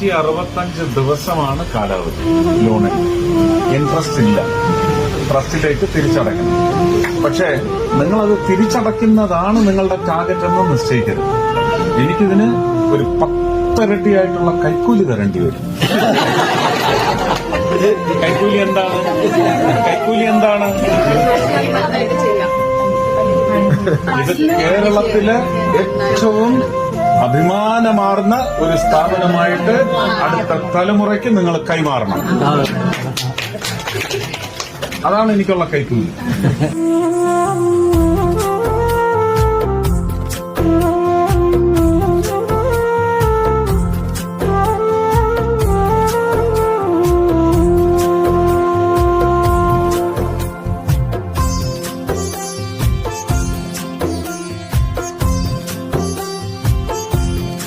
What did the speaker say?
165 ദിവസമാണ് കാലാവധി ലോണിന്. ഇൻട്രസ്റ്റ് ഇല്ല, ട്രസ്റ്റിലേക്ക് തിരിച്ചടയ്ക്കണം. പക്ഷേ നിങ്ങളത് തിരിച്ചടയ്ക്കുന്നതാണ് നിങ്ങളുടെ ടാർഗറ്റ് എന്ന് നിശ്ചയിക്കരുത്. എനിക്കിതിന് ഒരു 10 ഇരട്ടിയായിട്ടുള്ള കൈക്കൂലി തരേണ്ടി വരും. കൈക്കൂലി എന്താണ്? ഇത് കേരളത്തിലെ ഏറ്റവും അഭിമാനമാർന്ന ഒരു സ്ഥാപനമായിട്ട് അടുത്ത തലമുറയ്ക്ക് നിങ്ങൾ കൈമാറണം. അതാണ് എനിക്കുള്ള കൈക്കൂലി.